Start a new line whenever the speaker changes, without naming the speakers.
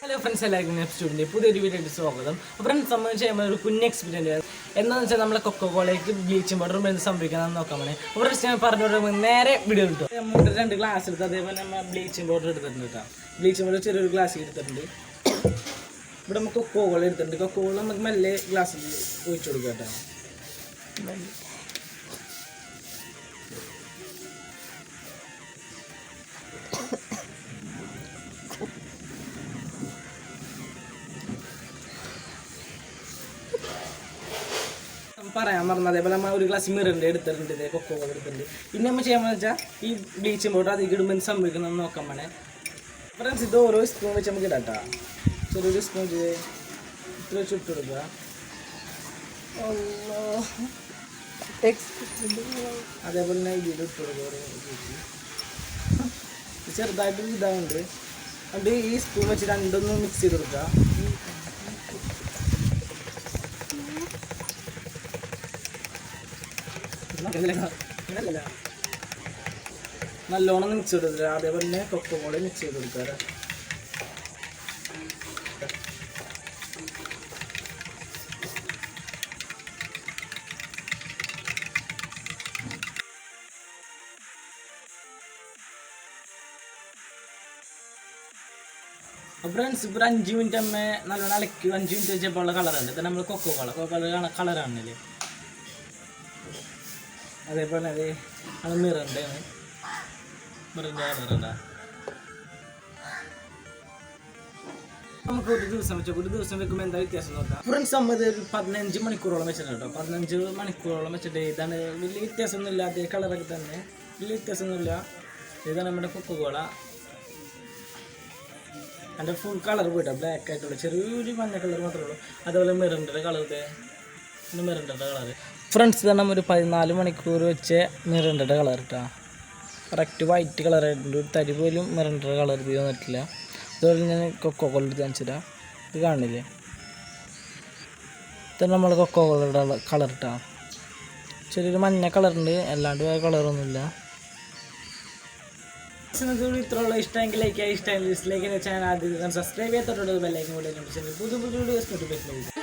Hello friends, student. Pudhiyoru video എടുത്ത് സ്വാഗതം. Friends സംബന്ധിച്ച് നമ്മൾ ഒരു കുഞ്ഞ് എക്സ്പീരിയൻസ് എന്താണെന്ന് വെച്ചാൽ നമ്മൾ കൊക്കോകോളയ്ക്ക് ബ്ലീച്ചിങ് പൗഡറും എന്ത് സംഭവിക്കാമെന്ന് നോക്കാൻ വേണ്ടി ഫ്രണ്ട്സ് ഞാൻ പറഞ്ഞു നേരെ വീഡിയോ എടുത്തു. നമ്മൾ 2 ഗ്ലാസ് എടുത്ത് അതേപോലെ നമ്മൾ ബ്ലീച്ചിങ് പൗഡർ എടുത്തിട്ടുണ്ട് കേട്ടോ. ബ്ലീച്ചിങ് പൗഡർ ചെറിയൊരു ഗ്ലാസ് എടുത്തിട്ടുണ്ട്. ഇവിടെ നമുക്ക് കൊക്കോകോള എടുത്തിട്ടുണ്ട്. കൊക്കോകോള നമുക്ക് മെല്ലെ ഗ്ലാസ്സിൽ ഒഴിച്ചു കൊടുക്കാം കേട്ടോ. പറയാൻ പറഞ്ഞത് അതേപോലെ നമ്മൾ ഒരു ഗ്ലാസ് മിററിൻ്റെ എടുത്തിട്ടുണ്ട്, കൊക്കോകോള എടുത്തിട്ടുണ്ട്. പിന്നെ നമ്മൾ ചെയ്യാമെന്ന് വെച്ചാൽ ഈ ബ്ലീച്ചിങ് പൗഡർ അതിൽ ഇടുമ്പോൾ സംഭവിക്കുന്നതെന്ന് നോക്കാൻ വേണേ ഫ്രണ്ട്സ്. ഇത് ഓരോ സ്പൂൺ വെച്ച് നമുക്ക് ഇടാം കേട്ടോ. ചെറിയൊരു സ്പൂൺ ഇത്ര വെച്ച് ഇട്ട് കൊടുക്കുക. അതേപോലെ തന്നെ ഇതിൽ ഇട്ട് കൊടുക്കുക. ചെറുതായിട്ട് ഇതാവുന്നുണ്ട്. അതുകൊണ്ട് ഈ സ്പൂൺ വെച്ച് രണ്ടൊന്ന് മിക്സ് ചെയ്ത് കൊടുക്കുക. നല്ലോണം മിക്സ് ചെയ്ത് കൊടുക്കുക. അതേപോലെ തന്നെ കൊക്കോകോള മിക്സ് ചെയ്ത് കൊടുക്കുക. ഫ്രണ്ട്സ് ഇപ്പോൾ 5 മിനിറ്റ് അമ്മ നല്ലോണം ഇളക്കി 5 മിനിറ്റ് വെച്ചപ്പോൾ ഉള്ള കളറുണ്ട്. ഇത് നമ്മൾ കൊക്കോകോള കളറാണല്ലേ. അതേപോലെ അത് മിററിൻ്റെ കളറുണ്ടാ. നമുക്ക് ഒരു ദിവസം വെക്കുമ്പോൾ എന്താ വ്യത്യാസം നോക്കാം ഫ്രണ്ട്സ്. നമ്മൾ ഒരു 15 മണിക്കൂറോളം വെച്ചിട്ടുണ്ട് കേട്ടോ. 15 മണിക്കൂറോളം വെച്ചിട്ട് ഇതാണ് വലിയ വ്യത്യാസമൊന്നുമില്ല. അതേ കളറൊക്കെ തന്നെ, വലിയ വ്യത്യാസമൊന്നുമില്ല. ഇതാണ് നമ്മുടെ കൊക്കോകോള. അതിൻ്റെ ഫുൾ കളർ പോയിട്ടോ, ബ്ലാക്ക് ആയിട്ടുള്ള ചെറിയൊരു മഞ്ഞ കളർ മാത്രമേ ഉള്ളൂ. അതുപോലെ മിററിൻ്റെ കളർ, മിററിൻ്റെ കളർ ഫ്രണ്ട്സ്. ഇതാണ് നമ്മൾ ഒരു 14 മണിക്കൂർ വെച്ച് മിററിൻ്റെ കളർ കേട്ടോ. കറക്റ്റ് വൈറ്റ് കളറായിട്ടുണ്ട്. ഒരു തരി പോലും മിററിൻ്റെ കളർ ഇത് വന്നിട്ടില്ല. അതുപോലെ ഞാൻ കൊക്കോകോള എടുത്ത് കാണിച്ചിട്ടാ. ഇത് കാണില്ലേ, ഇതാണ് നമ്മൾ കൊക്കോകോളയുടെ കളർ കേട്ടോ. ചെറിയൊരു മഞ്ഞ കളറുണ്ട്, അല്ലാണ്ട് വേറെ കളറൊന്നുമില്ല. ഇത്രയുള്ള ഇഷ്ടമെങ്കിൽ ലൈക്ക് ചെയ്യുക, ഇഷ്ടമെങ്കിൽ ഡിസ്ലൈക്ക് ചെയ്യുക. ചാനൽ ആദ്യം സബ്സ്ക്രൈബ് ചെയ്യാത്തോട്ട് ബെല്ലൈക്കൻ കൂടെ പുതിയ വീഡിയോസ് നോട്ടിഫിക്കേഷൻ